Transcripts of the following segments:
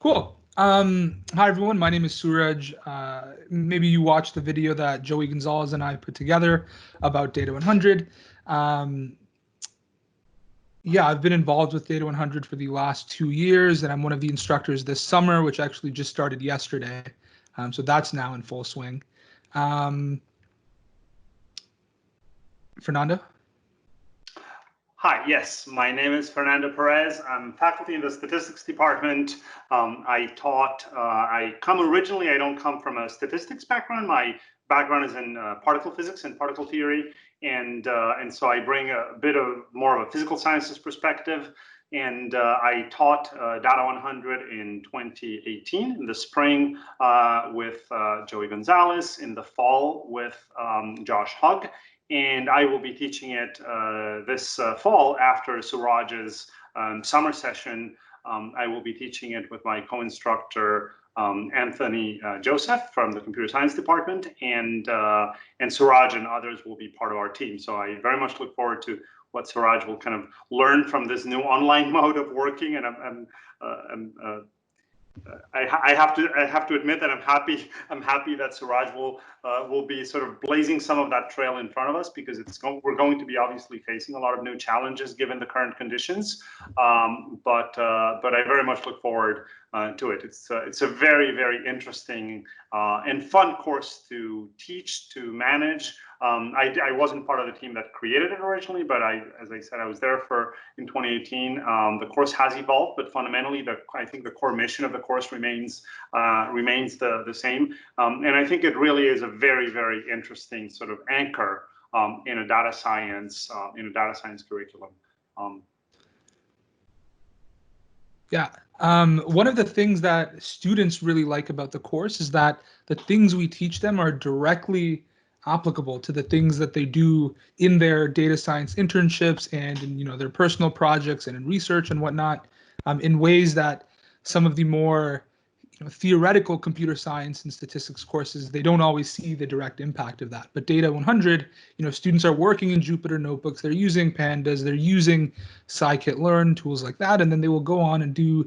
Cool. Hi, everyone. My name is Suraj. Maybe you watched the video that Joey Gonzalez and I put together about Data 100. Yeah, I've been involved with Data 100 for the last 2 years, and I'm one of the instructors this summer, which actually just started yesterday. So that's now in full swing. Fernando? Hi, yes, my name is Fernando Perez. I'm faculty in the statistics department. I don't come from a statistics background. My background is in particle physics and particle theory. And so I bring a bit of more of a physical sciences perspective. And I taught Data 100 in 2018, in the spring with Joey Gonzalez, in the fall with Josh Hugg. And I will be teaching it this fall after Suraj's summer session. I will be teaching it with my co-instructor, Anthony Joseph from the computer science department, and Suraj and others will be part of our team. So I very much look forward to what Suraj will kind of learn from this new online mode of working. And I have to admit that I'm happy that Suraj will be sort of blazing some of that trail in front of us, because we're going to be obviously facing a lot of new challenges given the current conditions. But I very much look forward to it. It's a very, very interesting and fun course to teach, to manage. I wasn't part of the team that created it originally, but as I said, I was there in 2018. The course has evolved, but fundamentally, I think the core mission of the course remains the same. And I think it really is a very, very interesting sort of anchor in a data science curriculum. Yeah. One of the things that students really like about the course is that the things we teach them are directly applicable to the things that they do in their data science internships and in their personal projects and in research and whatnot, in ways that some of the more theoretical computer science and statistics courses, they don't always see the direct impact of that. But Data 100, students are working in Jupyter notebooks, they're using pandas, they're using scikit-learn, tools like that, and then they will go on and do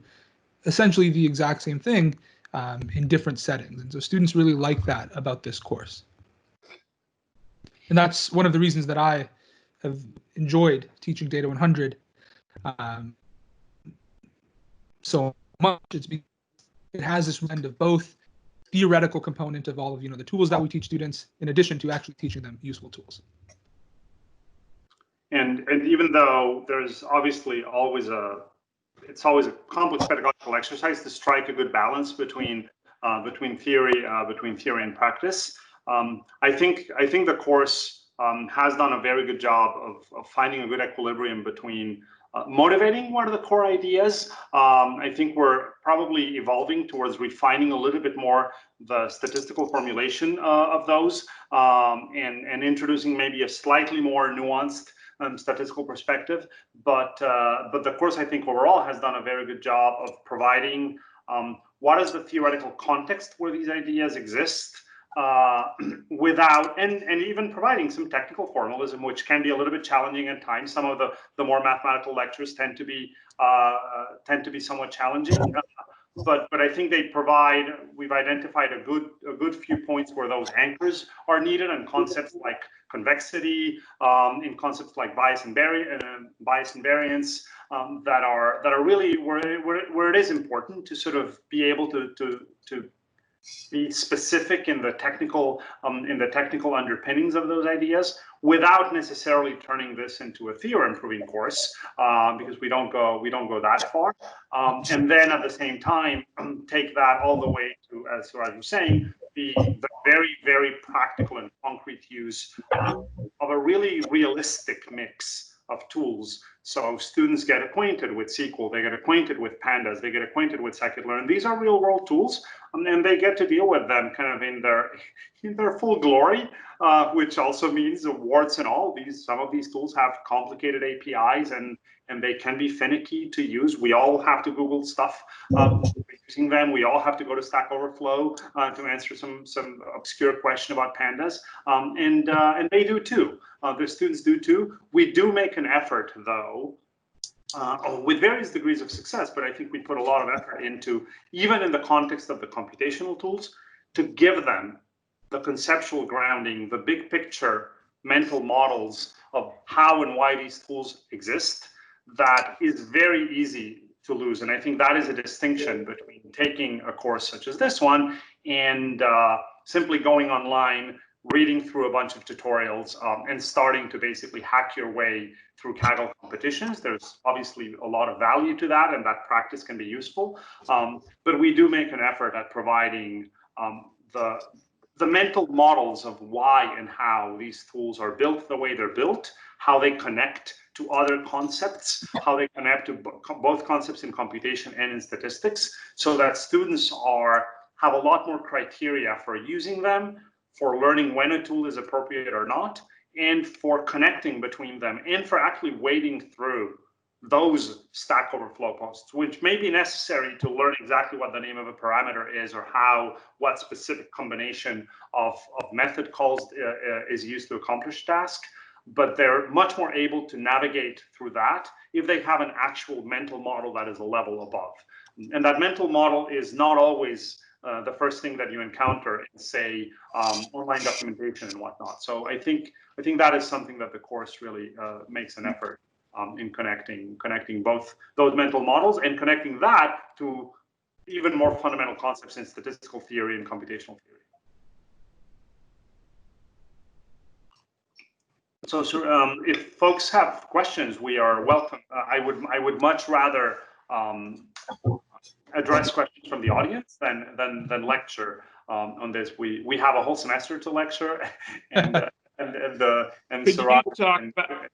essentially the exact same thing in different settings. And so students really like that about this course. And that's one of the reasons that I have enjoyed teaching Data 100 so much. It's because it has this blend of both theoretical component of all of the tools that we teach students, in addition to actually teaching them useful tools. And even though there's obviously always it's always a complex pedagogical exercise to strike a good balance between theory and practice. I think the course has done a very good job of finding a good equilibrium between motivating what are the core ideas. I think we're probably evolving towards refining a little bit more the statistical formulation of those, and introducing maybe a slightly more nuanced statistical perspective. But the course, I think, overall has done a very good job of providing what is the theoretical context where these ideas exist, without and even providing some technical formalism, which can be a little bit challenging at times. Some of the more mathematical lectures tend to be somewhat challenging. But I think we've identified a good few points where those anchors are needed, and concepts like convexity, in concepts like bias and variance, that are really where it is important to sort of be able to be specific in the technical underpinnings of those ideas, without necessarily turning this into a theorem proving course, because we don't go that far. And then at the same time, take that all the way to, as Suraj was saying, the very, very practical and concrete use of a really realistic mix of tools. So students get acquainted with SQL, they get acquainted with pandas, they get acquainted with scikit-learn. These are real world tools, and they get to deal with them kind of in their full glory, which also means warts and all. Some of these tools have complicated APIs, and they can be finicky to use. We all have to Google stuff using them. We all have to go to Stack Overflow to answer some obscure question about pandas, and they do too. The students do too. We do make an effort, though, with various degrees of success, but I think we put a lot of effort into, even in the context of the computational tools, to give them the conceptual grounding, the big picture mental models of how and why these tools exist, that is very easy to lose. And I think that is a distinction between taking a course such as this one and simply going online, reading through a bunch of tutorials, and starting to basically hack your way through Kaggle competitions. There's obviously a lot of value to that, and that practice can be useful. But we do make an effort at providing the mental models of why and how these tools are built the way they're built, how they connect to other concepts, how they connect to both concepts in computation and in statistics, so that students have a lot more criteria for using them, for learning when a tool is appropriate or not, and for connecting between them, and for actually wading through those Stack Overflow posts, which may be necessary to learn exactly what the name of a parameter is, or what specific combination of method calls is used to accomplish task. But they're much more able to navigate through that if they have an actual mental model that is a level above. And that mental model is not always the first thing that you encounter in, say, online documentation and whatnot. So I think that is something that the course really makes an effort in connecting both those mental models and connecting that to even more fundamental concepts in statistical theory and computational theory. So, if folks have questions, we are welcome. I would much rather address questions from the audience than lecture on this. We have a whole semester to lecture, and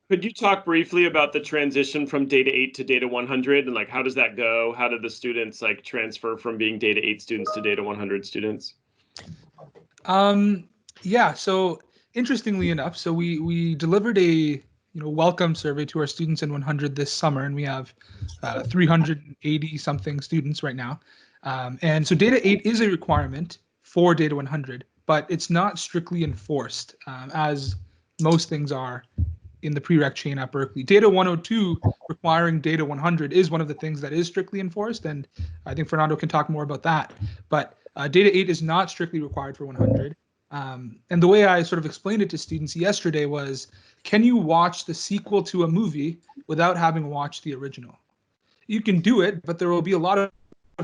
could you talk briefly about the transition from Data 8 to Data 100, and like how does that go? How did the students like transfer from being Data 8 students to Data 100 students? Yeah. So interestingly enough, so we delivered a welcome survey to our students in 100 this summer, and we have 380 something students right now. And so Data 8 is a requirement for Data 100, but it's not strictly enforced as most things are in the prereq chain at Berkeley. Data 102 requiring Data 100 is one of the things that is strictly enforced, and I think Fernando can talk more about that. But Data 8 is not strictly required for 100. And the way I sort of explained it to students yesterday was, can you watch the sequel to a movie without having watched the original? You can do it, but there will be a lot of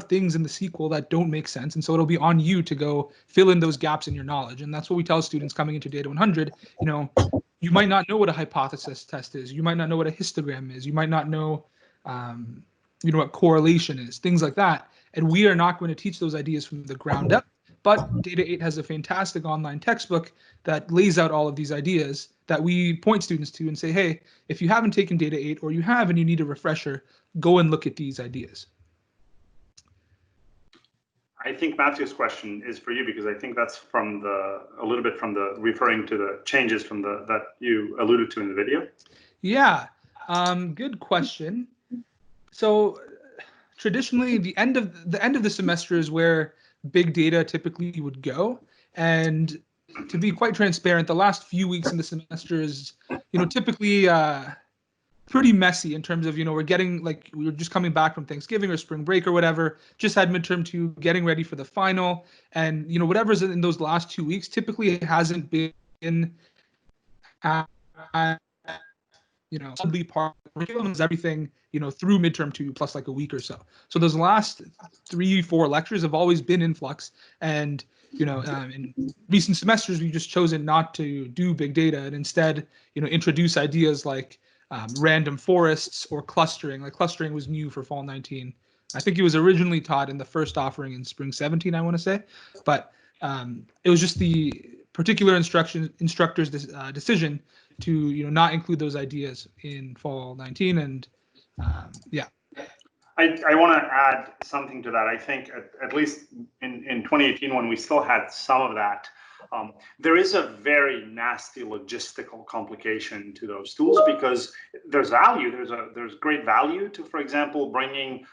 things in the sequel that don't make sense. And so it'll be on you to go fill in those gaps in your knowledge. And that's what we tell students coming into Data 100. You might not know what a hypothesis test is. You might not know what a histogram is. You might not know, what correlation is, things like that. And we are not going to teach those ideas from the ground up. But Data 8 has a fantastic online textbook that lays out all of these ideas that we point students to and say, hey, if you haven't taken Data 8 or you have and you need a refresher, go and look at these ideas. I think Matthew's question is for you, because I think that's referring to the changes that you alluded to in the video. Yeah, good question. So traditionally, the end of the semester is where big data typically would go, and to be quite transparent, the last few weeks in the semester is, typically pretty messy in terms of, we were just coming back from Thanksgiving or spring break or whatever, just had midterm 2, getting ready for the final, and whatever's in those last 2 weeks typically it hasn't been part of the curriculum is everything, through midterm 2 plus like a week or so. So those last 3-4 lectures have always been in flux. And, in recent semesters, we've just chosen not to do big data and instead, introduce ideas like random forests or clustering. Like clustering was new for fall 19. I think it was originally taught in the first offering in spring 17, I want to say. But it was just the particular instructor's decision to not include those ideas in fall 19, and yeah. I want to add something to that. I think at least in 2018, when we still had some of that, there is a very nasty logistical complication to those tools, because there's value. There's great value to, for example, bringing.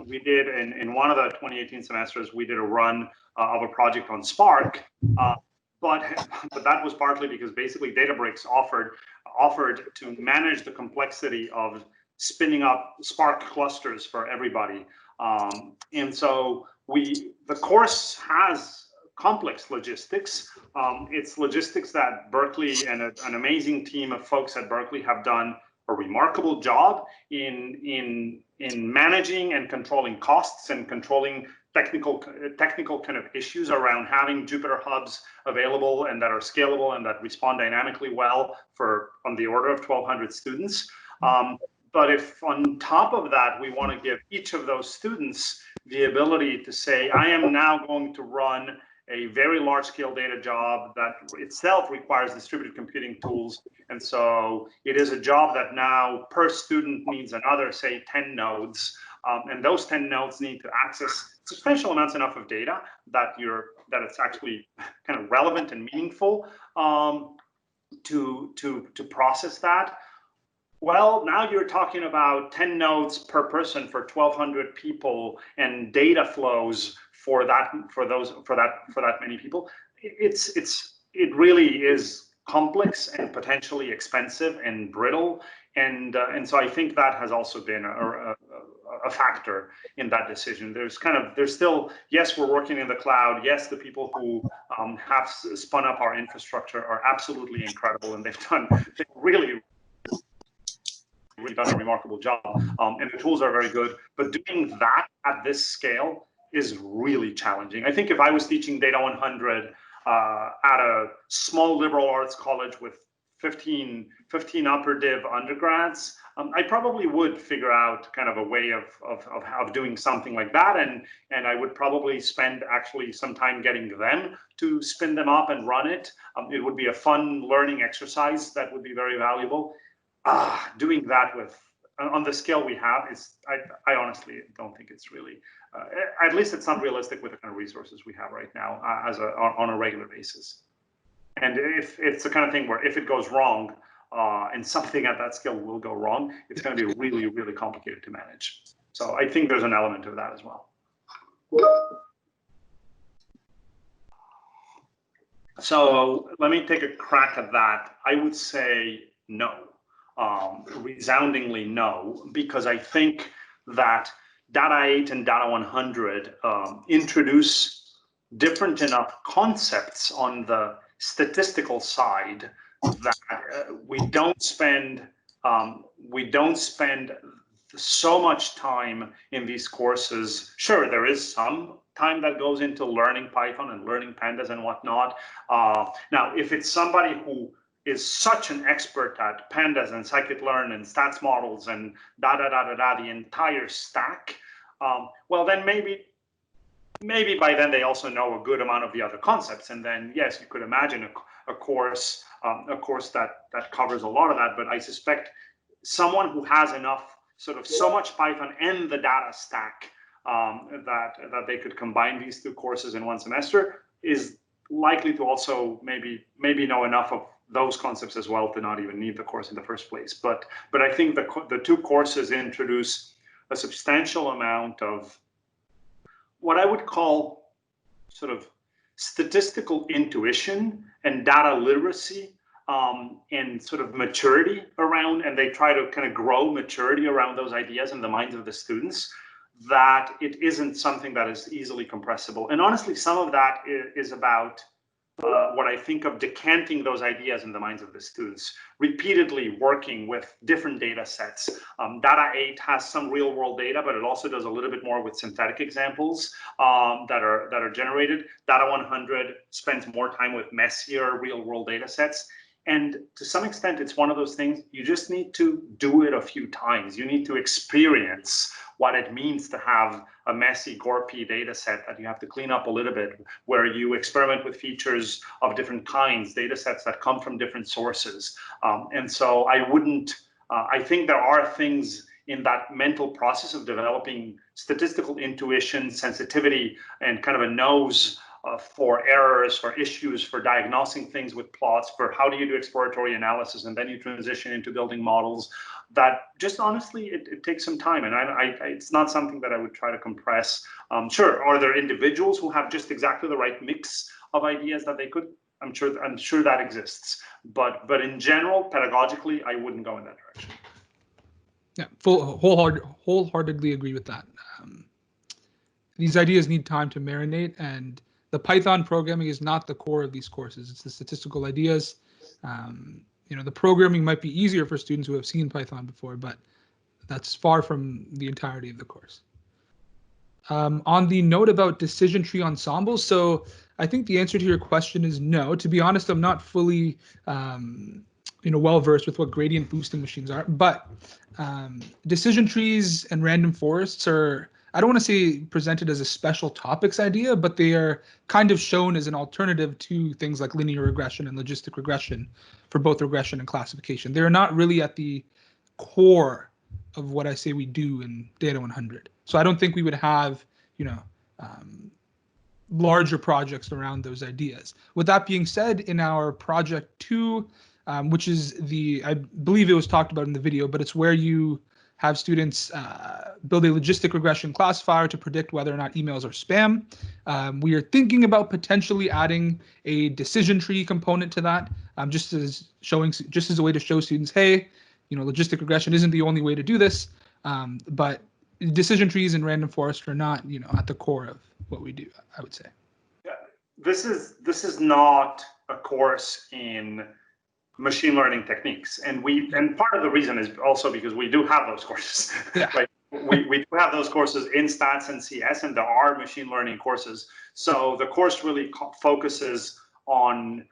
We did in one of the 2018 semesters, we did a run of a project on Spark. But that was partly because basically Databricks offered to manage the complexity of spinning up Spark clusters for everybody. And so the course has complex logistics. It's logistics that Berkeley and an amazing team of folks at Berkeley have done a remarkable job in managing and controlling costs and controlling technical kind of issues around having Jupyter hubs available and that are scalable and that respond dynamically well for on the order of 1,200 students. But if on top of that, we want to give each of those students the ability to say, I am now going to run a very large scale data job that itself requires distributed computing tools. And so it is a job that now per student needs another, say, 10 nodes. And those 10 nodes need to access substantial amounts enough of data that it's actually kind of relevant and meaningful to process that. Well, now you're talking about 10 nodes per person for 1,200 people and data flows for that many people. It really is complex and potentially expensive and brittle, and so I think that has also been a factor in that decision. There's still, yes, we're working in the cloud. Yes, the people who have spun up our infrastructure are absolutely incredible, and they've really done a remarkable job, and the tools are very good. But doing that at this scale is really challenging. I think if I was teaching Data 100 at a small liberal arts college with 15 upper div undergrads, I probably would figure out kind of a way of doing something like that, and I would probably spend actually some time getting them to spin them up and run it. It would be a fun learning exercise that would be very valuable. Doing that on the scale we have I honestly don't think it's really, at least it's not realistic with the kind of resources we have right now on a regular basis. And if it's the kind of thing where if it goes wrong, and something at that scale will go wrong, it's going to be really, really complicated to manage. So I think there's an element of that as well. So let me take a crack at that. I would say no. Resoundingly no, because I think that Data 8 and Data 100 introduce different enough concepts on the statistical side that we don't spend so much time in these courses. Sure, there is some time that goes into learning Python and learning pandas and whatnot. Now, if it's somebody who is such an expert at pandas and scikit-learn and stats models and the entire stack, well, then maybe by then they also know a good amount of the other concepts. And then, yes, you could imagine a course that covers a lot of that. But I suspect someone who has enough, so much Python and the data stack that they could combine these two courses in one semester is likely to also maybe know enough of those concepts as well to not even need the course in the first place. But I think the two courses introduce a substantial amount of what I would call sort of statistical intuition and data literacy, and sort of maturity around, and they try to kind of grow maturity around those ideas in the minds of the students, that it isn't something that is easily compressible. And honestly, some of that is about what I think of decanting those ideas in the minds of the students, repeatedly working with different data sets. Data 8 has some real world data, but it also does a little bit more with synthetic examples that are generated. Data 100 spends more time with messier real world data sets. And to some extent, it's one of those things, you just need to do it a few times. You need to experience what it means to have a messy GORP data set that you have to clean up a little bit, where you experiment with features of different kinds, data sets that come from different sources. And so I think there are things in that mental process of developing statistical intuition, sensitivity, and kind of a nose for errors, for issues, for diagnosing things with plots, for how do you do exploratory analysis, and then you transition into building models, that just honestly, it takes some time. And it's not something that I would try to compress. Sure, are there individuals who have just exactly the right mix of ideas that they could? I'm sure that exists. But in general, pedagogically, I wouldn't go in that direction. Yeah, wholeheartedly agree with that. These ideas need time to marinate, and the Python programming is not the core of these courses. It's the statistical ideas. The programming might be easier for students who have seen Python before, but that's far from the entirety of the course. On the note about decision tree ensembles, so I think the answer to your question is no. To be honest, I'm not fully well versed with what gradient boosting machines are, but decision trees and random forests are, I don't want to say presented as a special topics idea, but they are kind of shown as an alternative to things like linear regression and logistic regression for both regression and classification. They're not really at the core of what I say we do in Data 100. So I don't think we would have, larger projects around those ideas. With that being said, in our project 2, which is I believe it was talked about in the video, but it's where you have students build a logistic regression classifier to predict whether or not emails are spam. We are thinking about potentially adding a decision tree component to that, just as a way to show students, hey, logistic regression isn't the only way to do this, but decision trees and random forest are not, at the core of what we do, I would say. Yeah, this is not a course in machine learning techniques, and part of the reason is also because we do have those courses. Yeah. Like we do have those courses in stats and CS, and there are machine learning courses. So the course really focuses on,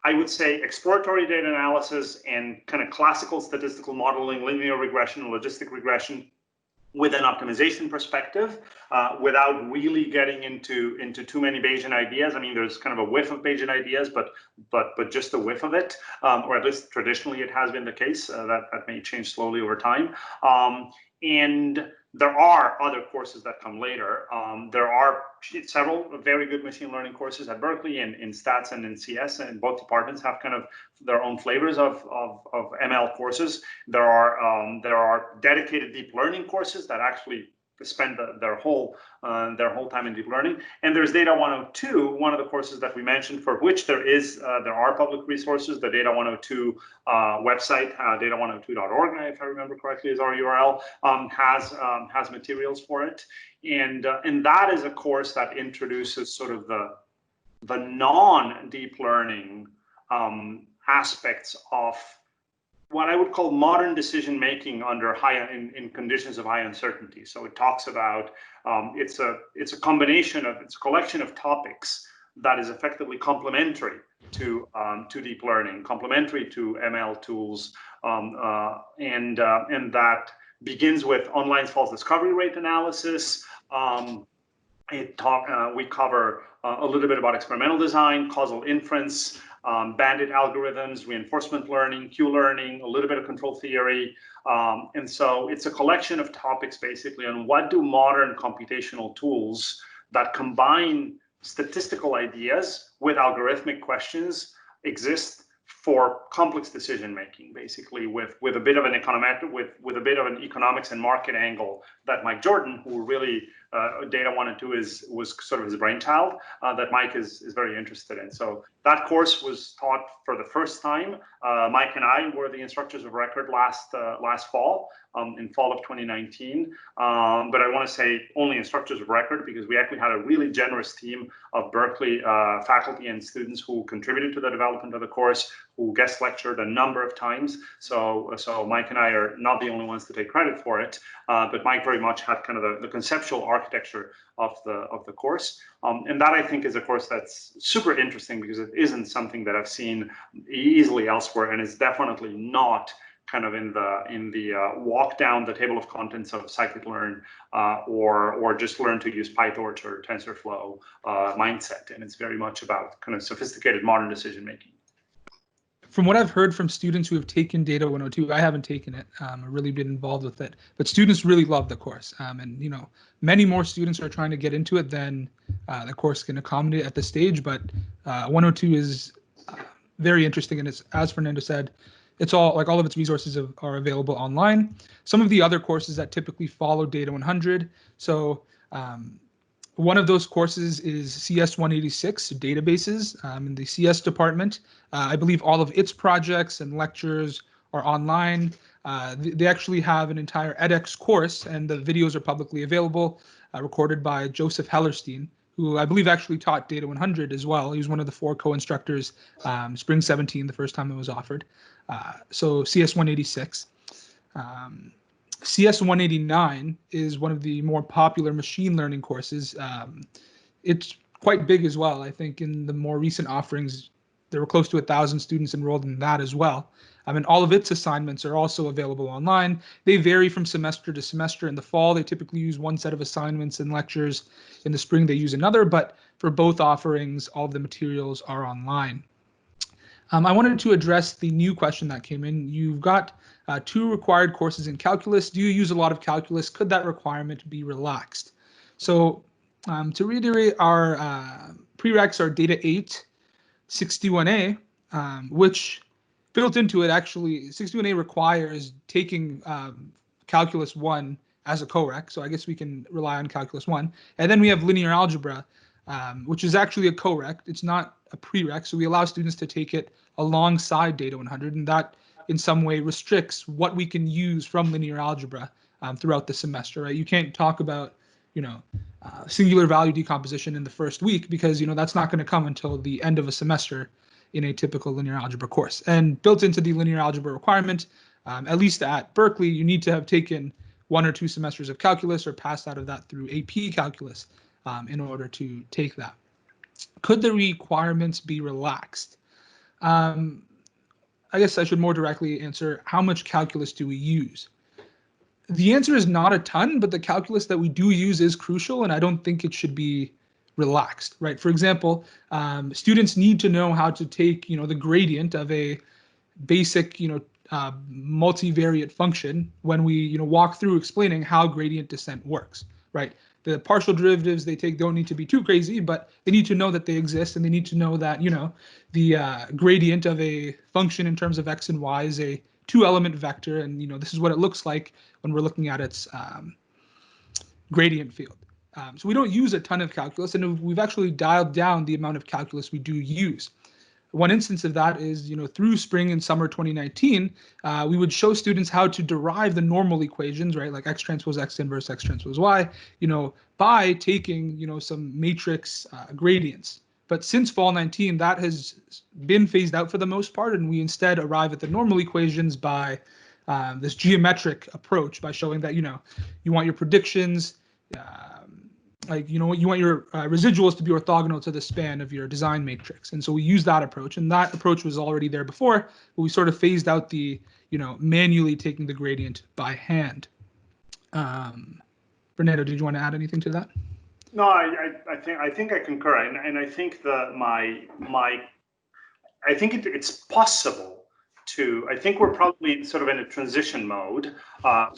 I would say, exploratory data analysis and kind of classical statistical modeling, linear regression, logistic regression, with an optimization perspective, without really getting into too many Bayesian ideas. I mean, there's kind of a whiff of Bayesian ideas, but just a whiff of it, or at least traditionally it has been the case. That may change slowly over time. And there are other courses that come later. There are several very good machine learning courses at Berkeley in stats and in CS, and both departments have kind of their own flavors of ML courses. There are dedicated deep learning courses that actually spend their whole time in deep learning. And there's Data 102, one of the courses that we mentioned, for which there are public resources. The Data 102 website, data102.org, if I remember correctly, is our URL, has materials for it. And that is a course that introduces sort of the non-deep learning aspects of what I would call modern decision making under in conditions of high uncertainty. So it talks about it's a collection of topics that is effectively complementary to deep learning, complementary to ML tools, and that begins with online false discovery rate analysis. We cover a little bit about experimental design, causal inference, bandit algorithms, reinforcement learning, Q-learning, a little bit of control theory. And so it's a collection of topics basically on what do modern computational tools that combine statistical ideas with algorithmic questions exist for complex decision making, basically with a bit of an economics and market angle that Mike Jordan, who really Data 102 was sort of his brainchild, that Mike is very interested in. So that course was taught for the first time. Mike and I were the instructors of record last fall, in fall of 2019. But I want to say only instructors of record because we actually had a really generous team of Berkeley faculty and students who contributed to the development of the course, who guest lectured a number of times. So Mike and I are not the only ones to take credit for it, but Mike very much had kind of the conceptual architecture of the course. And that I think is a course that's super interesting because it isn't something that I've seen easily elsewhere, and it's definitely not kind of in the walk down the table of contents of scikit-learn or just learn to use PyTorch or TensorFlow mindset. And it's very much about kind of sophisticated modern decision making. From what I've heard from students who have taken Data 102, I haven't taken it, I've really been involved with it, but students really love the course. And many more students are trying to get into it than the course can accommodate at this stage, but 102 is very interesting. And it's, as Fernando said, it's all of its resources are available online. Some of the other courses that typically follow Data 100. So one of those courses is CS 186, databases, in the CS department. I believe all of its projects and lectures are online. They actually have an entire edX course, and the videos are publicly available, recorded by Joseph Hellerstein, who I believe actually taught Data 100 as well. He was one of the 4 co-instructors, Spring 17, the first time it was offered. So CS 186. CS 189 is one of the more popular machine learning courses. It's quite big as well. I think in the more recent offerings, there were close to 1,000 students enrolled in that as well. And all of its assignments are also available online. They vary from semester to semester. In the fall, they typically use one set of assignments and lectures. In the spring, they use another, but for both offerings, all of the materials are online. I wanted to address the new question that came in. You've got 2 required courses in calculus. Do you use a lot of calculus? Could that requirement be relaxed? So to reiterate, our prereqs are Data 8, 61A, which built into it actually, 61A requires taking Calculus 1 as a co-req, so I guess we can rely on Calculus 1. And then we have linear algebra, which is actually a co-req. It's not a prereq, so we allow students to take it alongside Data 100, and that in some way restricts what we can use from linear algebra throughout the semester, right? You can't talk about, singular value decomposition in the first week because, that's not going to come until the end of a semester in a typical linear algebra course. And built into the linear algebra requirement, at least at Berkeley, you need to have taken 1 or 2 semesters of calculus or passed out of that through AP calculus in order to take that. Could the requirements be relaxed? I guess I should more directly answer, how much calculus do we use? The answer is not a ton, but the calculus that we do use is crucial, and I don't think it should be relaxed, right? For example, students need to know how to take, the gradient of a basic, multivariate function when we, walk through explaining how gradient descent works, right? The partial derivatives they take don't need to be too crazy, but they need to know that they exist, and they need to know that, the gradient of a function in terms of x and y is a 2-element vector, and this is what it looks like when we're looking at its gradient field. So we don't use a ton of calculus, and we've actually dialed down the amount of calculus we do use. One instance of that is, through spring and summer 2019, we would show students how to derive the normal equations, right, like x transpose x inverse x transpose y, by taking, some matrix gradients. But since fall 19, that has been phased out for the most part, and we instead arrive at the normal equations by this geometric approach, by showing that, you want your predictions, you want your residuals to be orthogonal to the span of your design matrix. And so we use that approach, and that approach was already there before, but we sort of phased out the, manually taking the gradient by hand. Fernando, did you want to add anything to that? No, I think I concur, and I think I think it's possible to. I think we're probably sort of in a transition mode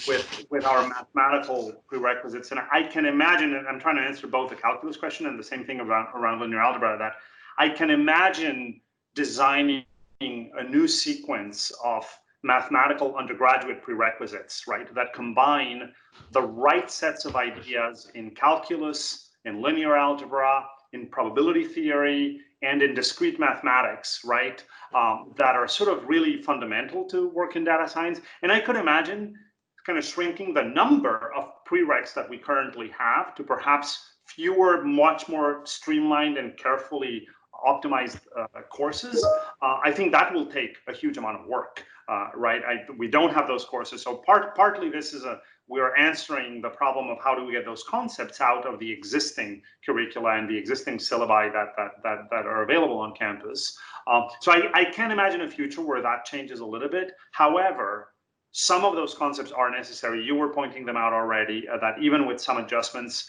with our mathematical prerequisites, and I can imagine, and I'm trying to answer both the calculus question and the same thing around linear algebra, that I can imagine designing a new sequence of mathematical undergraduate prerequisites, right, that combine the right sets of ideas in calculus, in linear algebra, in probability theory, and in discrete mathematics, right, that are sort of really fundamental to work in data science. And I could imagine kind of shrinking the number of prereqs that we currently have to perhaps fewer, much more streamlined and carefully optimized courses. I think that will take a huge amount of work, right? We don't have those courses. So partly this is we're answering the problem of how do we get those concepts out of the existing curricula and the existing syllabi that are available on campus. So I can imagine a future where that changes a little bit. However, some of those concepts are necessary. You were pointing them out already, that even with some adjustments,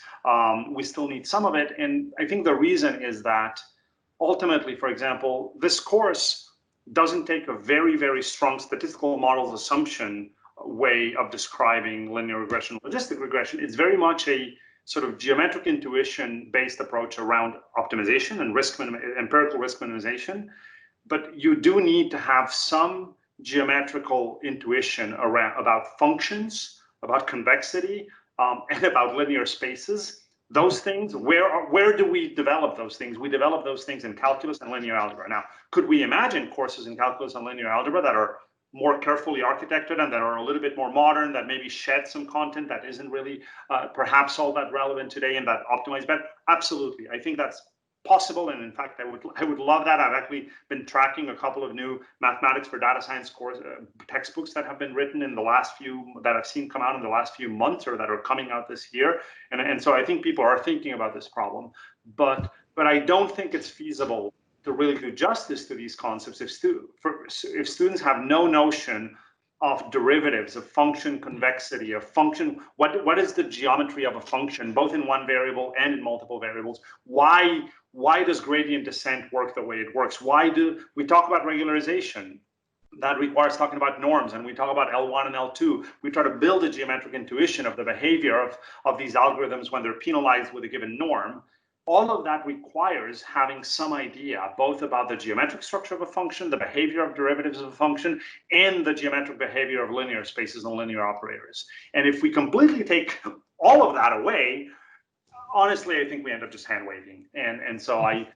we still need some of it. And I think the reason is that ultimately, for example, this course doesn't take a very, very strong statistical models assumption way of describing linear regression, logistic regression. It's very much a sort of geometric intuition based approach around optimization and empirical risk minimization. But you do need to have some geometrical intuition about functions, about convexity, and about linear spaces. Those things, where do we develop those things? We develop those things in calculus and linear algebra. Now, could we imagine courses in calculus and linear algebra that are more carefully architected and that are a little bit more modern, that maybe shed some content that isn't really perhaps all that relevant today and that optimize better? Absolutely. I think that's possible, and in fact, I would love that. I've actually been tracking a couple of new mathematics for data science course textbooks that have been written in the last few, that I've seen come out in the last few months or that are coming out this year, and so I think people are thinking about this problem, but I don't think it's feasible to really do justice to these concepts if students have no notion of derivatives, of function convexity, of function, what is the geometry of a function, both in one variable and in multiple variables? Why does gradient descent work the way it works? Why do we talk about regularization? That requires talking about norms, and we talk about L1 and L2. We try to build a geometric intuition of the behavior of these algorithms when they're penalized with a given norm. All of that requires having some idea both about the geometric structure of a function, the behavior of derivatives of a function, and the geometric behavior of linear spaces and linear operators. And if we completely take all of that away, honestly, I think we end up just hand waving. And so I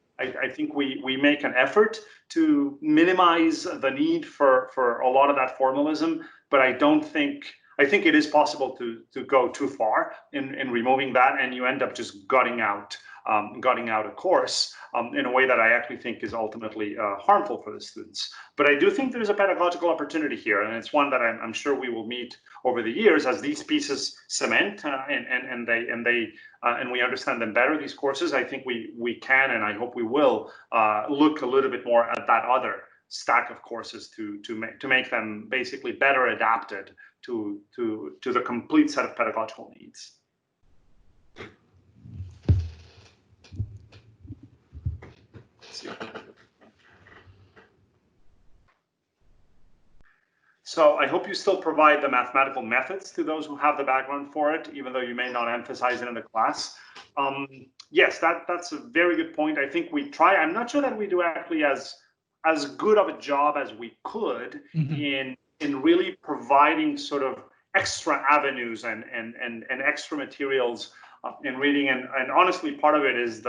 think we make an effort to minimize the need for a lot of that formalism, but I think it is possible to go too far in removing that, and you end up just gutting out a course in a way that I actually think is ultimately harmful for the students. But I do think there's a pedagogical opportunity here, and it's one that I'm sure we will meet over the years as these pieces cement and we understand them better, these courses. I think we can, and I hope we will, look a little bit more at that other stack of courses to make them basically better adapted to the complete set of pedagogical needs. So I hope you still provide the mathematical methods to those who have the background for it, even though you may not emphasize it in the class. Yes, that's a very good point. I think we try. I'm not sure that we do actually as good of a job as we could in really providing sort of extra avenues and extra materials in reading. And honestly, part of it is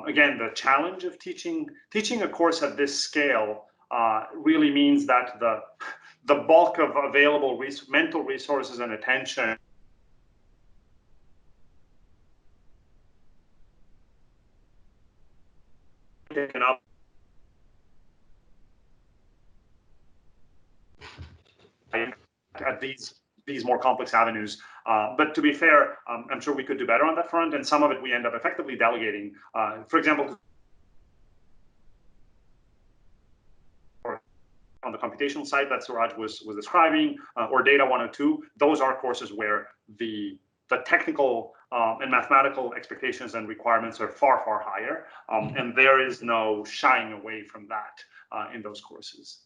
again, the challenge of teaching a course at this scale really means that the bulk of available mental resources and attention taken up at these more complex avenues. But to be fair, I'm sure we could do better on that front, and some of it we end up effectively delegating. For example, on the computational side that Suraj was describing, or Data 102, those are courses where the technical and mathematical expectations and requirements are far, far higher, and there is no shying away from that in those courses.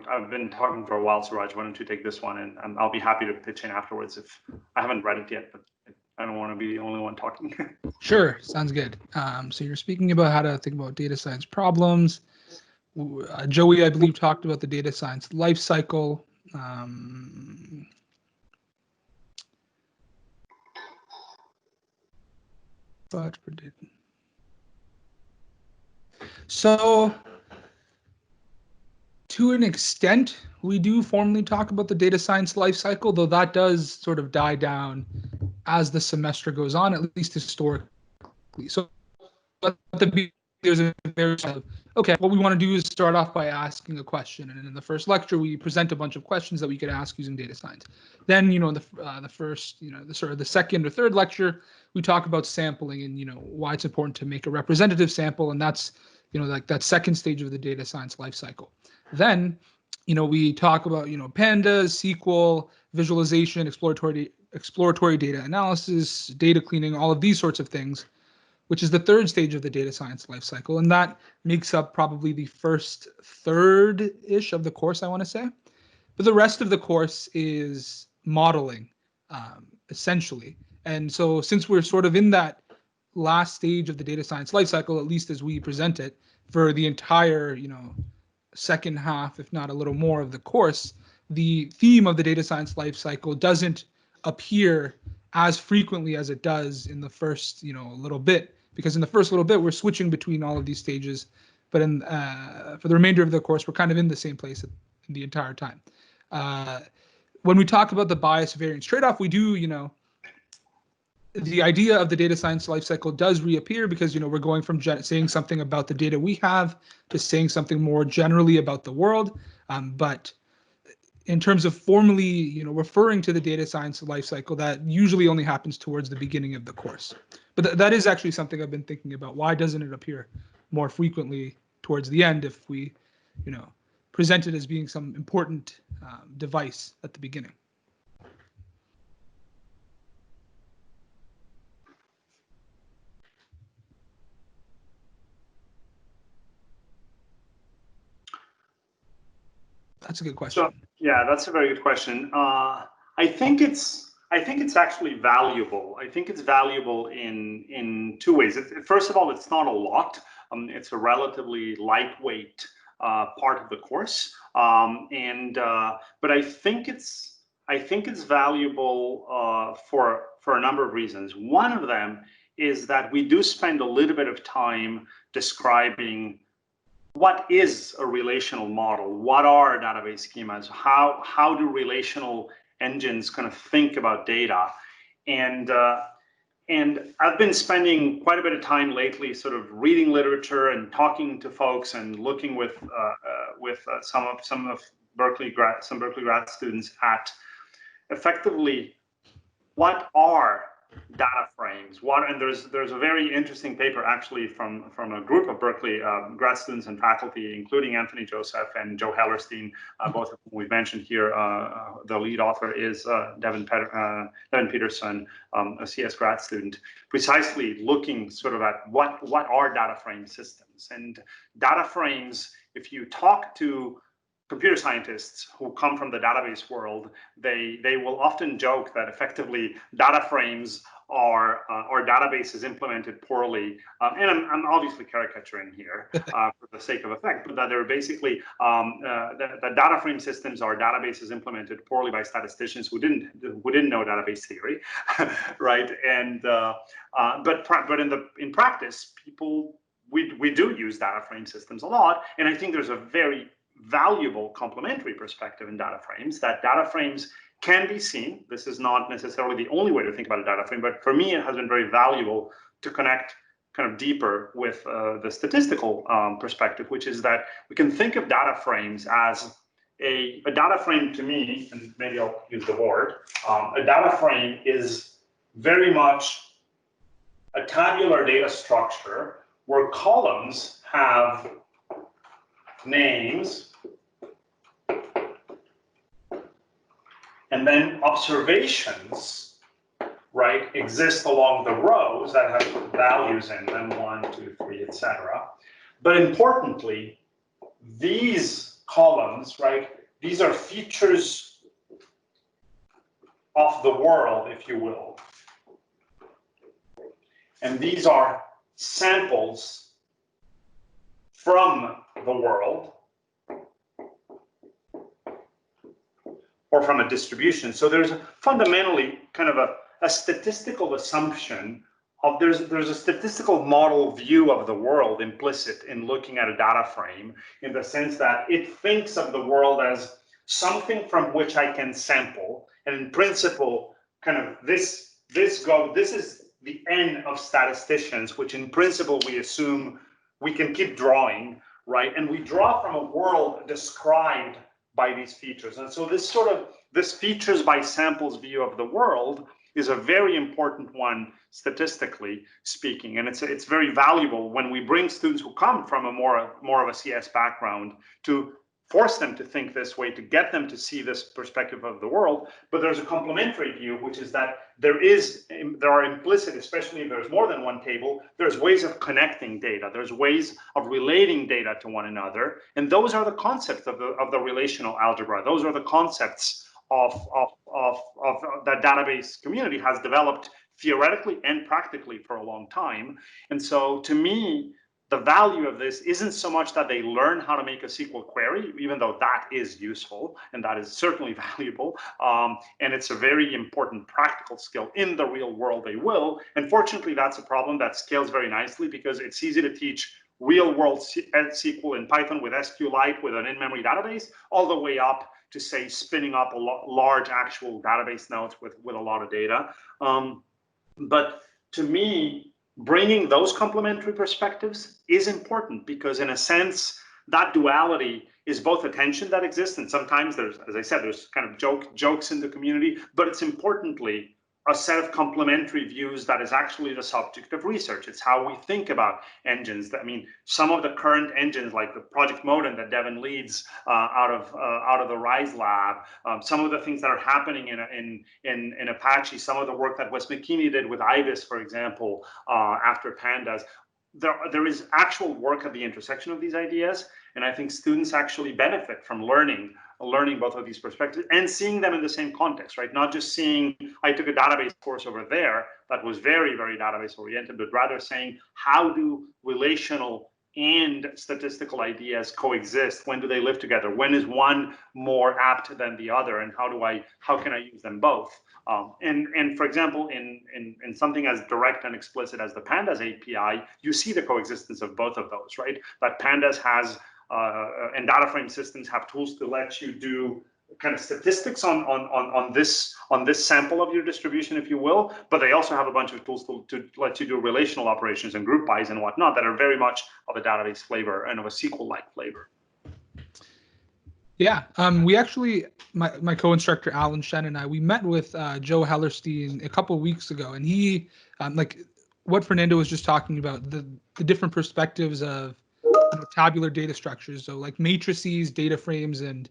I've been talking for a while, Suraj. Why don't you take this one, and I'll be happy to pitch in afterwards if I haven't read it yet, but I don't want to be the only one talking. Sure, sounds good. So you're speaking about how to think about data science problems. Joey, I believe, talked about the data science life cycle. So to an extent, we do formally talk about the data science life cycle, though that does sort of die down as the semester goes on, at least historically. So there's a very okay, what we want to do is start off by asking a question, and in the first lecture we present a bunch of questions that we could ask using data science. Then, in the first, the second or third lecture, we talk about sampling and why it's important to make a representative sample, and that's like that second stage of the data science life cycle. Then we talk about pandas, SQL, visualization, exploratory data analysis, data cleaning, all of these sorts of things, which is the third stage of the data science life cycle, and that makes up probably the first third-ish of the course, I want to say. But the rest of the course is modeling, essentially. And so since we're sort of in that last stage of the data science life cycle, at least as we present it, for the entire second half, if not a little more of the course, the theme of the data science life cycle doesn't appear as frequently as it does in the first, little bit, because in the first little bit we're switching between all of these stages, but for the remainder of the course we're kind of in the same place the entire time. When we talk about the bias variance trade-off, we do, the idea of the data science lifecycle does reappear because, we're going from saying something about the data we have to saying something more generally about the world. But in terms of formally, referring to the data science lifecycle, that usually only happens towards the beginning of the course. But that is actually something I've been thinking about. Why doesn't it appear more frequently towards the end if we, present it as being some important device at the beginning? That's a good question. So, yeah, that's a very good question. I think it's actually valuable. I think it's valuable in two ways. First of all, it's not a lot. It's a relatively lightweight part of the course, but I think it's valuable for a number of reasons. One of them is that we do spend a little bit of time describing what is a relational model, what are database schemas, how do relational engines kind of think about data, and I've been spending quite a bit of time lately sort of reading literature and talking to folks and looking with some Berkeley grad students at effectively what are data frames. And there's a very interesting paper actually from a group of Berkeley grad students and faculty, including Anthony Joseph and Joe Hellerstein, both of whom we've mentioned here. The lead author is Devin Peterson, a CS grad student, precisely looking sort of at what are data frame systems. And data frames, if you talk to computer scientists who come from the database world, they will often joke that effectively data frames are databases implemented poorly, and I'm obviously caricaturing here for the sake of effect, but that they're basically the data frame systems are databases implemented poorly by statisticians who didn't know database theory, right? And but in practice, we do use data frame systems a lot, and I think there's a very valuable complementary perspective in data frames, that data frames can be seen. This is not necessarily the only way to think about a data frame, but for me, it has been very valuable to connect kind of deeper with the statistical perspective, which is that we can think of data frames as a data frame to me, and maybe I'll use the word, a data frame is very much a tabular data structure where columns have names, and then observations, right, exist along the rows that have values in them, 1, 2, 3, etc. But importantly, these columns, right, these are features of the world, if you will. And these are samples from the world, or from a distribution. So there's fundamentally kind of a statistical assumption of there's a statistical model view of the world implicit in looking at a data frame, in the sense that it thinks of the world as something from which I can sample, and in principle, kind of this is the N of statisticians, which in principle we assume we can keep drawing, right? And we draw from a world described by these features. And so this features by samples view of the world is a very important one, statistically speaking. And it's very valuable when we bring students who come from a more of a CS background to force them to think this way, to get them to see this perspective of the world. But there's a complementary view, which is that there are implicit, especially if there's more than one table, there's ways of connecting data, there's ways of relating data to one another, and those are the concepts of the relational algebra. Those are the concepts of that database community has developed theoretically and practically for a long time. And so to me, the value of this isn't so much that they learn how to make a SQL query, even though that is useful and that is certainly valuable. And it's a very important practical skill in the real world, they will. And fortunately, that's a problem that scales very nicely because it's easy to teach real world SQL in Python with SQLite with an in-memory database, all the way up to, say, spinning up a large actual database nodes with a lot of data. But to me, bringing those complementary perspectives is important because, in a sense, that duality is both a tension that exists, and sometimes there's, as I said, there's kind of jokes in the community, but it's importantly a set of complementary views that is actually the subject of research. It's how we think about engines. I mean, some of the current engines, like the Project Modin that Devin leads out of the RISE lab, some of the things that are happening in Apache, some of the work that Wes McKinney did with IBIS, for example, after pandas. There is actual work at the intersection of these ideas, and I think students actually benefit from learning both of these perspectives and seeing them in the same context, right? Not just seeing, I took a database course over there that was very, very database oriented, but rather saying, how do relational and statistical ideas coexist? When do they live together? When is one more apt than the other? And how can I use them both? And for example, in something as direct and explicit as the pandas API, you see the coexistence of both of those, right? That pandas has and data frame systems have tools to let you do kind of statistics on this sample of your distribution, if you will, but they also have a bunch of tools to let you do relational operations and group bys and whatnot that are very much of a database flavor and of a SQL-like flavor. Yeah, we actually, my co-instructor Alan Shen and I, we met with Joe Hellerstein a couple of weeks ago, and he, like what Fernando was just talking about, the different perspectives of tabular data structures, so like matrices, data frames, and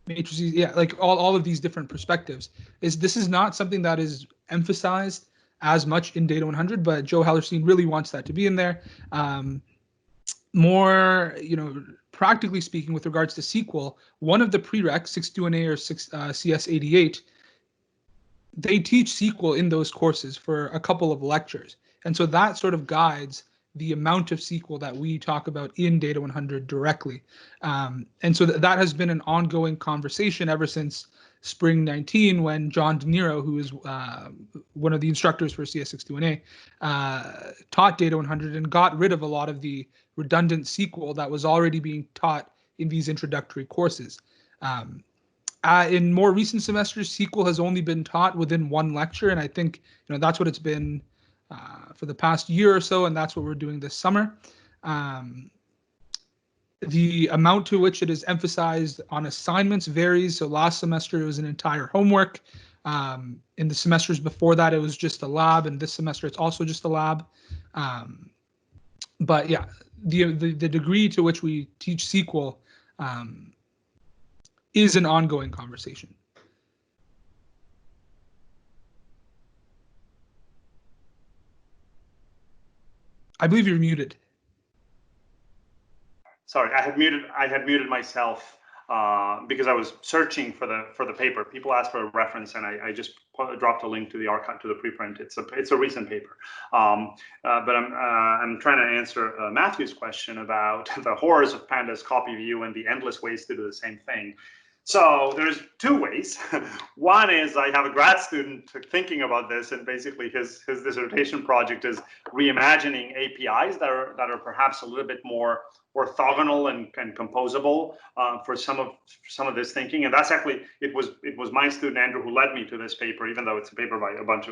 matrices, yeah, like all of these different perspectives. This is not something that is emphasized as much in Data 100, but Joe Hellerstein really wants that to be in there. More, practically speaking, with regards to SQL, one of the prereqs, 621A or CS88, they teach SQL in those courses for a couple of lectures. And so that sort of guides the amount of SQL that we talk about in Data 100 directly. And so that has been an ongoing conversation ever since spring 19, when John De Niro, who is one of the instructors for CS61A, taught Data 100 and got rid of a lot of the redundant SQL that was already being taught in these introductory courses. In more recent semesters, SQL has only been taught within one lecture, and I think that's what it's been for the past year or so, and that's what we're doing this summer. The amount to which it is emphasized on assignments varies. So last semester it was an entire homework. In the semesters before that, it was just a lab, and this semester it's also just a lab. But yeah, the degree to which we teach SQL is an ongoing conversation. I believe you're muted. Sorry, I had muted myself because I was searching for the paper. People asked for a reference, and I just dropped a link to the archive, to the preprint. It's a recent paper, but I'm trying to answer Matthew's question about the horrors of pandas copy view and the endless ways to do the same thing. So there's two ways. One is I have a grad student thinking about this, and basically his dissertation project is reimagining APIs that are perhaps a little bit more orthogonal and composable for some of this thinking. And that's actually it was my student Andrew who led me to this paper, even though it's a paper by a bunch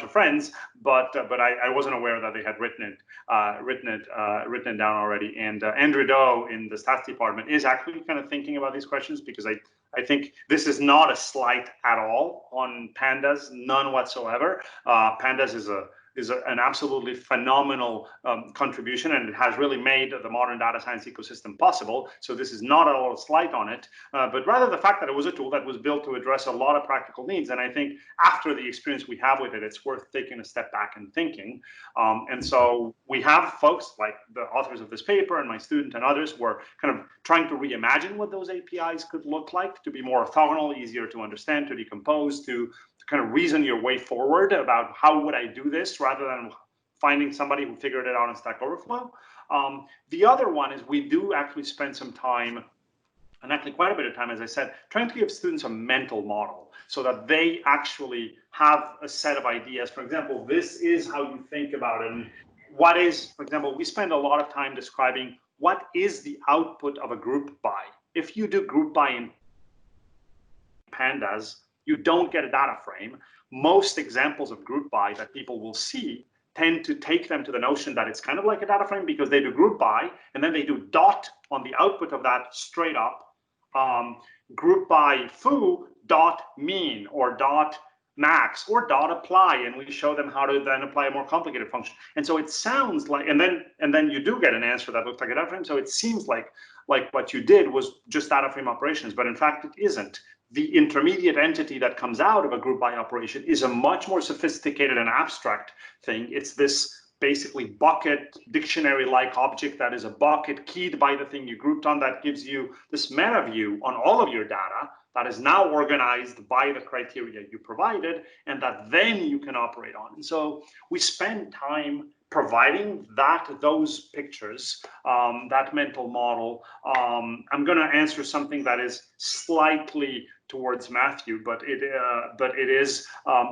of friends. But I wasn't aware that they had written it down already. And Andrew Doe in the stats department is actually kind of thinking about these questions, because I think this is not a slight at all on pandas, none whatsoever. Pandas is an absolutely phenomenal contribution, and it has really made the modern data science ecosystem possible. So this is not at all a slight on it, but rather the fact that it was a tool that was built to address a lot of practical needs. And I think after the experience we have with it, it's worth taking a step back and thinking. And so we have folks like the authors of this paper and my student and others who are kind of trying to reimagine what those APIs could look like to be more orthogonal, easier to understand, to decompose, to kind of reason your way forward about how would I do this rather than finding somebody who figured it out on Stack Overflow. The other one is we do actually spend some time, and actually quite a bit of time, as I said, trying to give students a mental model so that they actually have a set of ideas. For example, this is how you think about it. And what is, for example, we spend a lot of time describing what is the output of a group by. If you do group by in pandas, you don't get a data frame. Most examples of group by that people will see tend to take them to the notion that it's kind of like a data frame because they do group by and then they do dot on the output of that straight up. Group by foo dot mean or dot max or dot apply, and we show them how to then apply a more complicated function. And so it sounds like, and then you do get an answer that looks like a data frame. So it seems like what you did was just data frame operations, but in fact it isn't. The intermediate entity that comes out of a group by operation is a much more sophisticated and abstract thing. It's this basically bucket dictionary-like object that is a bucket keyed by the thing you grouped on that gives you this meta view on all of your data that is now organized by the criteria you provided and that then you can operate on. And so we spend time providing those pictures, that mental model. I'm going to answer something that is slightly towards Matthew, but it is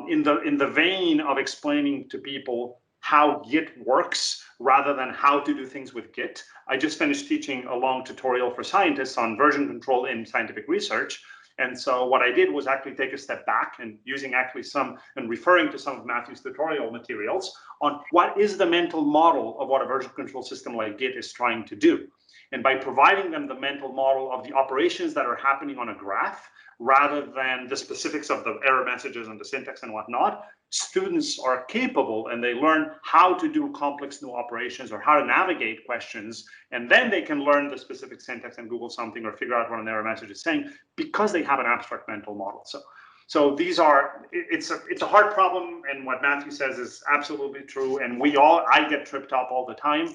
in the vein of explaining to people how Git works rather than how to do things with Git. I just finished teaching a long tutorial for scientists on version control in scientific research. And so what I did was actually take a step back and using actually referring to some of Matthew's tutorial materials on what is the mental model of what a version control system like Git is trying to do. And by providing them the mental model of the operations that are happening on a graph, rather than the specifics of the error messages and the syntax and whatnot, students are capable and they learn how to do complex new operations or how to navigate questions, and then they can learn the specific syntax and Google something or figure out what an error message is saying because they have an abstract mental model. So these are, it's a hard problem, and what Matthew says is absolutely true, and I get tripped up all the time.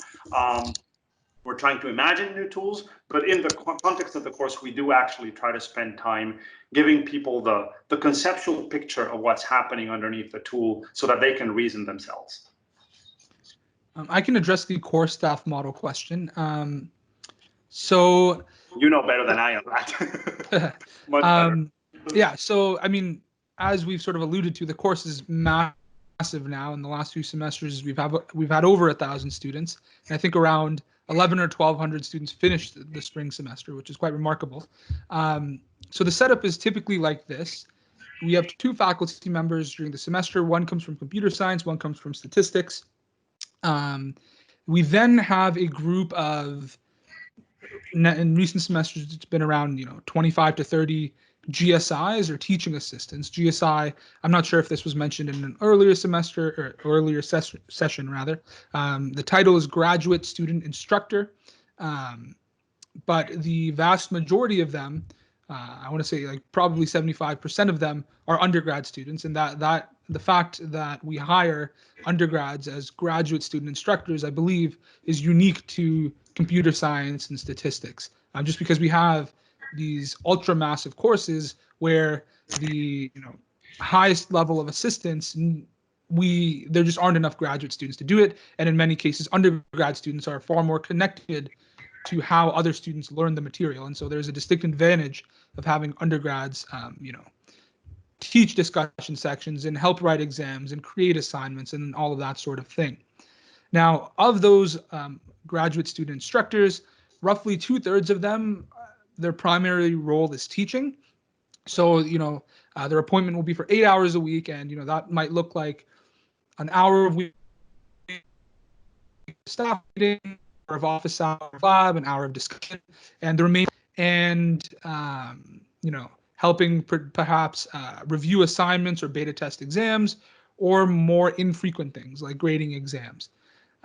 We're trying to imagine new tools, but in the context of the course, we do actually try to spend time giving people the conceptual picture of what's happening underneath the tool so that they can reason themselves. I can address the core staff model question. So you know better than I on that. Much better. Yeah, so I mean, as we've sort of alluded to, the course is massive now. In the last few semesters, we've had over 1,000 students, and I think around 1,100 or 1,200 students finished the spring semester, which is quite remarkable. So the setup is typically like this. We have 2 faculty members during the semester. One comes from computer science, one comes from statistics. We then have a group of, in recent semesters, it's been around 25 to 30 GSIs or teaching assistants. GSI, I'm not sure if this was mentioned in an earlier semester or earlier session rather. The title is graduate student instructor, but the vast majority of them, I want to say like probably 75% of them are undergrad students, and that the fact that we hire undergrads as graduate student instructors, I believe, is unique to computer science and statistics, just because we have these ultra massive courses where the highest level of assistance, there just aren't enough graduate students to do it, and in many cases undergrad students are far more connected to how other students learn the material, and so there's a distinct advantage of having undergrads teach discussion sections and help write exams and create assignments and all of that sort of thing. Now, of those graduate student instructors, roughly 2/3 of them, their primary role is teaching. So, their appointment will be for 8 hours a week, and that might look like an hour of week staff meeting, an hour of office hour of lab, an hour of discussion, and the remaining, and helping perhaps review assignments or beta test exams, or more infrequent things like grading exams.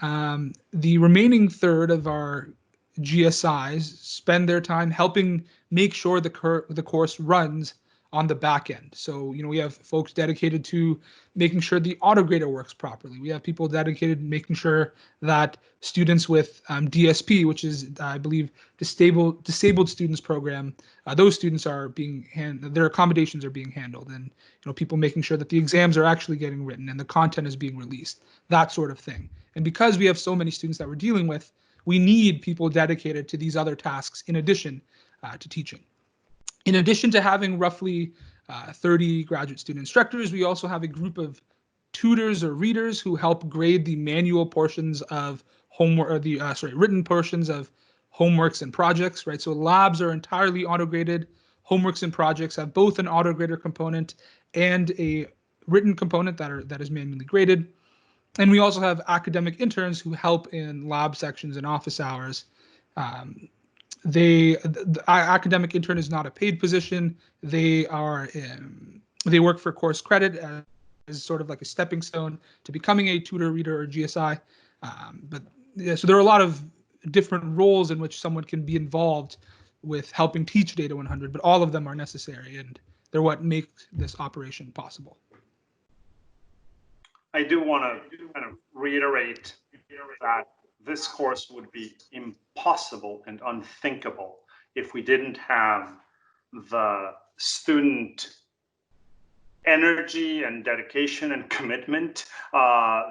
The remaining third of our GSIs spend their time helping make sure the course runs on the back end. So, we have folks dedicated to making sure the autograder works properly. We have people dedicated to making sure that students with DSP, which is, I believe, disabled students program, those students are their accommodations are being handled, and people making sure that the exams are actually getting written and the content is being released, that sort of thing. And because we have so many students that we're dealing with, we need people dedicated to these other tasks in addition to teaching. In addition to having roughly 30 graduate student instructors, we also have a group of tutors or readers who help grade the manual portions of homework, or the written portions of homeworks and projects, right? So labs are entirely auto-graded. Homeworks and projects have both an auto-grader component and a written component that is manually graded. And we also have academic interns who help in lab sections and office hours. The academic intern is not a paid position. They work for course credit as sort of like a stepping stone to becoming a tutor, reader, or GSI. So there are a lot of different roles in which someone can be involved with helping teach Data 100, but all of them are necessary, and they're what make this operation possible. I do want to kind of reiterate that this course would be impossible and unthinkable if we didn't have the student energy and dedication and commitment.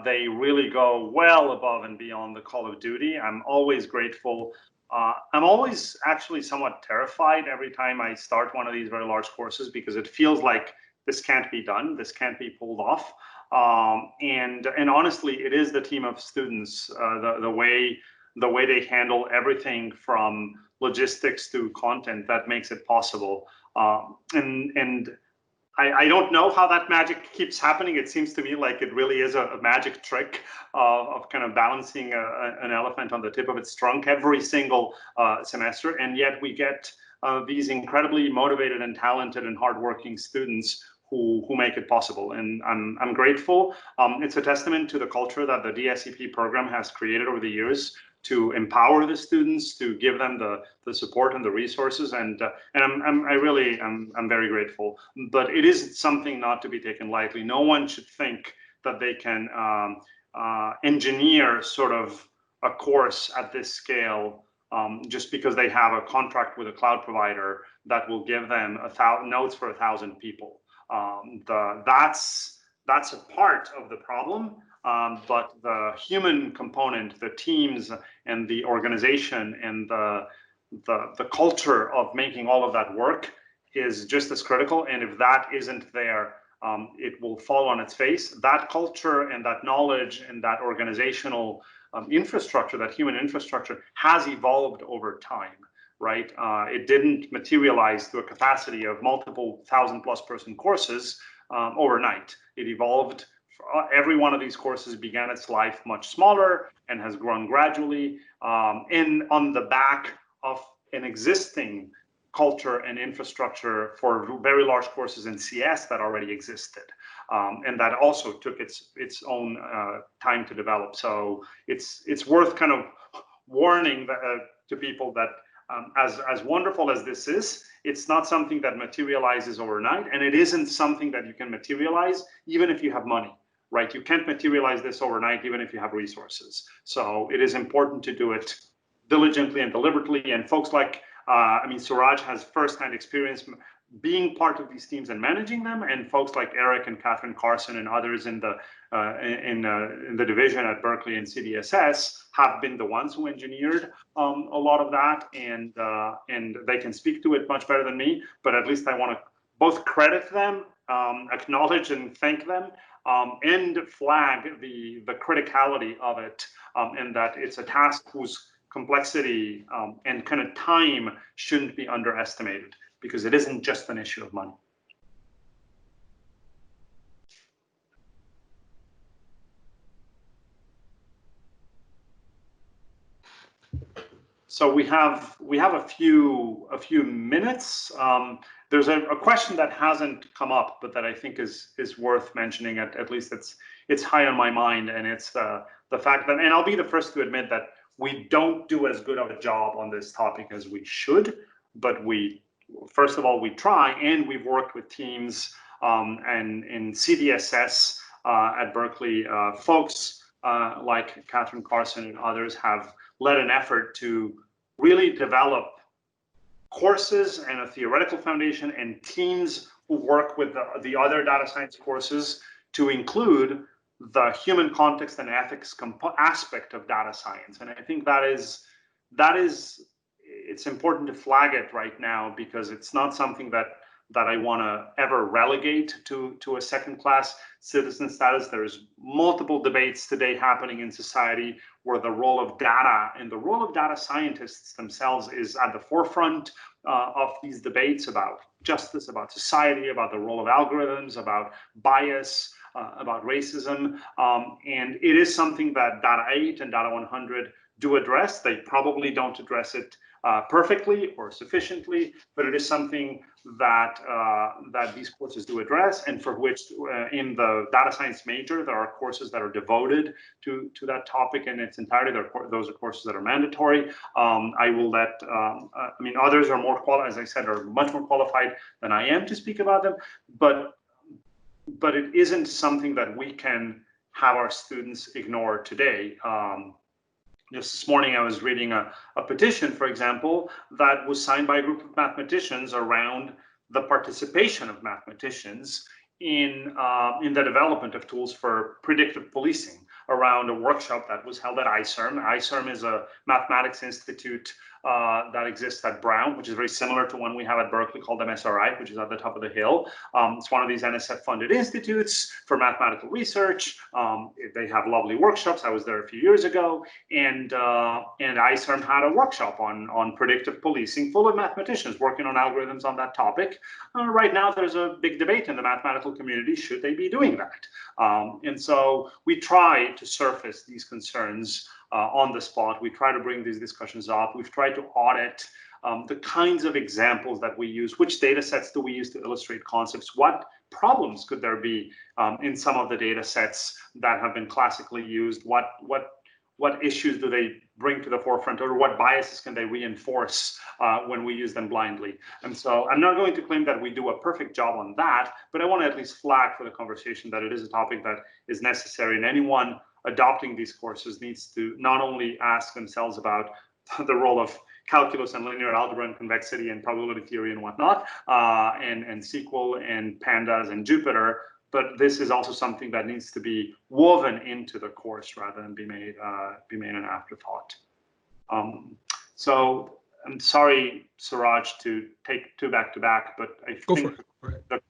They really go well above and beyond the call of duty. I'm always grateful. I'm always actually somewhat terrified every time I start one of these very large courses, because it feels like this can't be done, this can't be pulled off. And honestly, it is the team of students, the way they handle everything from logistics to content that makes it possible. And I don't know how that magic keeps happening. It seems to me like it really is a magic trick of kind of balancing an elephant on the tip of its trunk every single semester, and yet we get these incredibly motivated and talented and hardworking students who make it possible, and I'm grateful. It's a testament to the culture that the DSEP program has created over the years to empower the students, to give them the support and the resources, and I'm very grateful. But it is something not to be taken lightly. No one should think that they can engineer sort of a course at this scale just because they have a contract with a cloud provider that will give them notes for 1,000 people. That's a part of the problem, but the human component, the teams and the organization and the culture of making all of that work is just as critical. And if that isn't there, it will fall on its face. That culture and that knowledge and that organizational infrastructure, that human infrastructure, has evolved over time. Right? It didn't materialize to a capacity of multiple 1,000+ person courses overnight. It evolved. Every one of these courses began its life much smaller and has grown gradually, and on the back of an existing culture and infrastructure for very large courses in CS that already existed, and that also took its own time to develop. So it's worth kind of warning to people that as wonderful as this is, it's not something that materializes overnight, and it isn't something that you can materialize even if you have money, right? You can't materialize this overnight even if you have resources. So it is important to do it diligently and deliberately, and folks like, Suraj has firsthand experience being part of these teams and managing them, and folks like Eric and Catherine Carson and others in the division at Berkeley and CDSS have been the ones who engineered a lot of that, and they can speak to it much better than me. But at least I want to both credit them, acknowledge and thank them, and flag the criticality of it, and that it's a task whose complexity and kind of time shouldn't be underestimated, because it isn't just an issue of money. So we have a few minutes. There's a question that hasn't come up, but that I think is worth mentioning. At least it's high on my mind, and it's the fact that, and I'll be the first to admit that we don't do as good of a job on this topic as we should, but we first of all, we try, and we've worked with teams and in CDSS at Berkeley. Folks like Catherine Carson and others have led an effort to really develop courses and a theoretical foundation and teams who work with the other data science courses to include the human context and ethics aspect of data science. And I think that is it's important to flag it right now, because it's not something that I want to ever relegate to a second-class citizen status. There's multiple debates today happening in society where the role of data and the role of data scientists themselves is at the forefront of these debates about justice, about society, about the role of algorithms, about bias, about racism. And it is something that Data 8 and Data 100 do address. They probably don't address it perfectly or sufficiently, but it is something that that these courses do address, and for which in the data science major there are courses that are devoted to that topic in its entirety. Those are courses that are mandatory. I will let I mean, others are more qualified, as I said, are much more qualified than I am to speak about them, but it isn't something that we can have our students ignore today. Just this morning, I was reading a petition, for example, that was signed by a group of mathematicians around the participation of mathematicians in the development of tools for predictive policing, around a workshop that was held at ICERM. ICERM is a mathematics institute that exists at Brown, which is very similar to one we have at Berkeley called MSRI, which is at the top of the hill. It's one of these NSF-funded institutes for mathematical research. They have lovely workshops. I was there a few years ago, and ICERM had a workshop on predictive policing full of mathematicians working on algorithms on that topic. Right now, there's a big debate in the mathematical community. Should they be doing that? And so we try to surface these concerns on the spot. We try to bring these discussions up. We've tried to audit the kinds of examples that we use. Which data sets do we use to illustrate concepts? What problems could there be in some of the data sets that have been classically used? What issues do they bring to the forefront, or what biases can they reinforce when we use them blindly? And so I'm not going to claim that we do a perfect job on that, but I want to at least flag for the conversation that it is a topic that is necessary, and anyone adopting these courses needs to not only ask themselves about the role of calculus and linear algebra and convexity and probability theory and whatnot, and SQL and pandas and Jupyter, but this is also something that needs to be woven into the course rather than be made an afterthought. So I'm sorry, Suraj, to take two back to back, but I think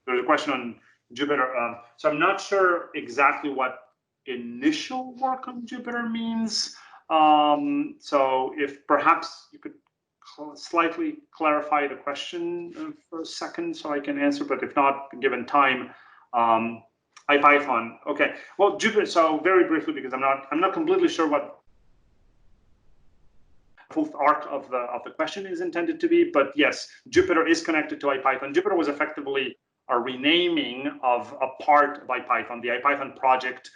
there's a question on Jupyter. So I'm not sure exactly what initial work on Jupyter means. So if perhaps you could slightly clarify the question for a second so I can answer, but if not, given time, IPython. Okay, well, Jupyter, so very briefly, because I'm not completely sure what full arc of the question is intended to be, but yes, Jupyter is connected to IPython. Jupyter was effectively a renaming of a part of IPython. The IPython project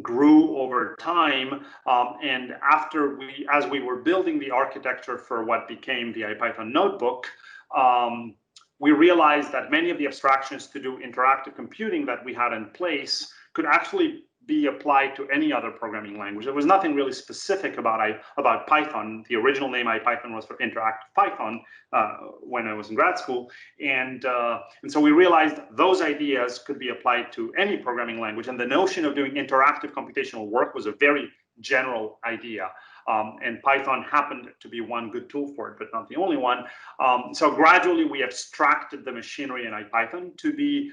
grew over time, and as we were building the architecture for what became the IPython notebook, we realized that many of the abstractions to do interactive computing that we had in place could actually be applied to any other programming language. There was nothing really specific about Python. The original name IPython was for interactive Python when I was in grad school, and so we realized those ideas could be applied to any programming language, and the notion of doing interactive computational work was a very general idea. And Python happened to be one good tool for it, but not the only one. So gradually we abstracted the machinery in IPython to be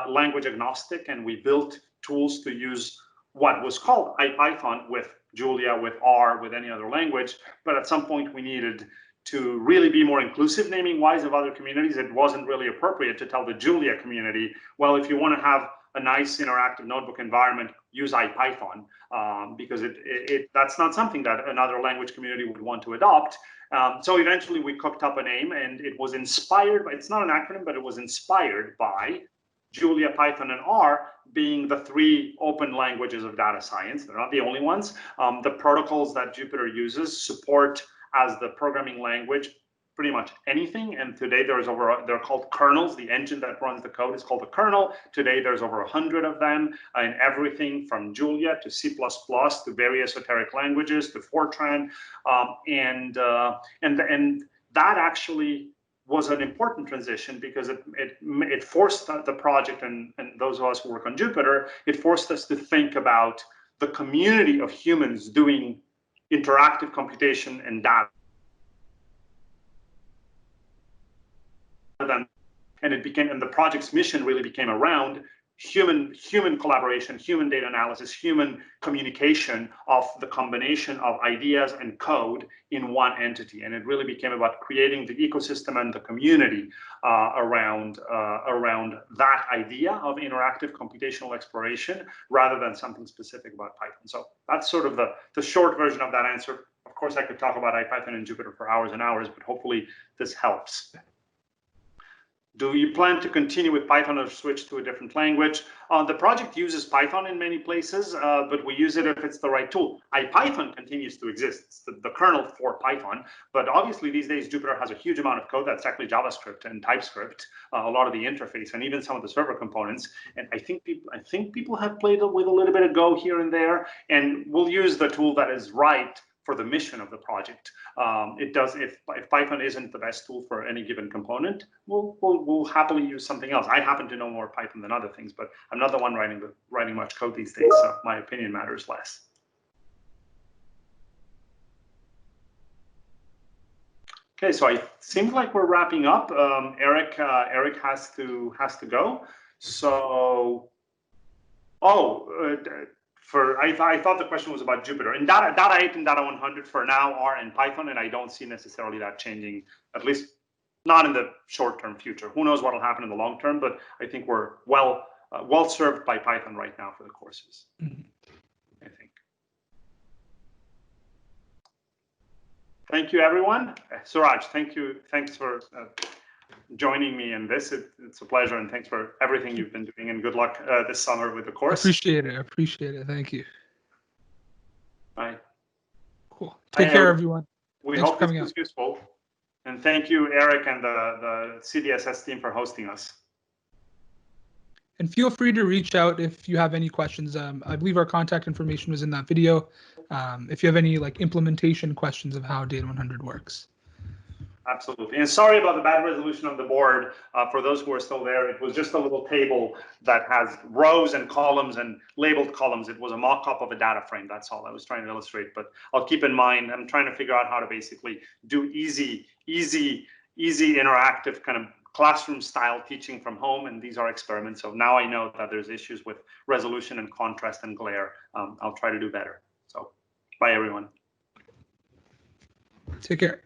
language agnostic, and we built tools to use what was called IPython with Julia, with R, with any other language. But at some point we needed to really be more inclusive naming wise of other communities. It wasn't really appropriate to tell the Julia community, well, if you want to have a nice interactive notebook environment, use IPython, because that's not something that another language community would want to adopt. So eventually we cooked up a name, and it was inspired by, it's not an acronym, but it was inspired by Julia, Python, and R being the three open languages of data science. They're not the only ones. The protocols that Jupyter uses support as the programming language pretty much anything. And today they're called kernels. The engine that runs the code is called a kernel. Today there's over 100 of them in everything from Julia to C++ to very esoteric languages to Fortran, and that actually was an important transition because it forced the project and those of us who work on Jupyter, it forced us to think about the community of humans doing interactive computation and data. And the project's mission really became around human collaboration, human data analysis, human communication of the combination of ideas and code in one entity. And it really became about creating the ecosystem and the community around that idea of interactive computational exploration rather than something specific about Python. So that's sort of the short version of that answer. Of course, I could talk about IPython and Jupyter for hours and hours, but hopefully this helps. Do you plan to continue with Python or switch to a different language? The project uses Python in many places, but we use it if it's the right tool. IPython continues to exist. It's the kernel for Python, but obviously these days Jupyter has a huge amount of code that's actually JavaScript and TypeScript, a lot of the interface and even some of the server components. And I think people have played with a little bit of Go here and there, and we'll use the tool that is right for the mission of the project. If Python isn't the best tool for any given component, we'll happily use something else. I happen to know more Python than other things, but I'm not the one writing much code these days, so my opinion matters less. Okay, so it seems like we're wrapping up. Eric has to go. So, I thought the question was about Jupyter. And data 8 and data 100 for now are in Python, and I don't see necessarily that changing, at least not in the short-term future. Who knows what will happen in the long term, but I think we're well served by Python right now for the courses, I think. Thank you, everyone. Suraj, thank you. Thanks for joining me in this. It's a pleasure, and thanks for everything you've been doing, and good luck this summer with the course. Appreciate it. Thank you. Bye. Cool. Take care, everyone. We hope this was useful. And thank you, Eric, and the CDSS team for hosting us. And feel free to reach out if you have any questions. I believe our contact information was in that video. If you have any implementation questions of how Data 100 works. Absolutely. And sorry about the bad resolution of the board. For those who are still there, it was just a little table that has rows and columns and labeled columns. It was a mock-up of a data frame. That's all I was trying to illustrate. But I'll keep in mind, I'm trying to figure out how to basically do easy interactive kind of classroom style teaching from home. And these are experiments. So now I know that there's issues with resolution and contrast and glare. I'll try to do better. So bye, everyone. Take care.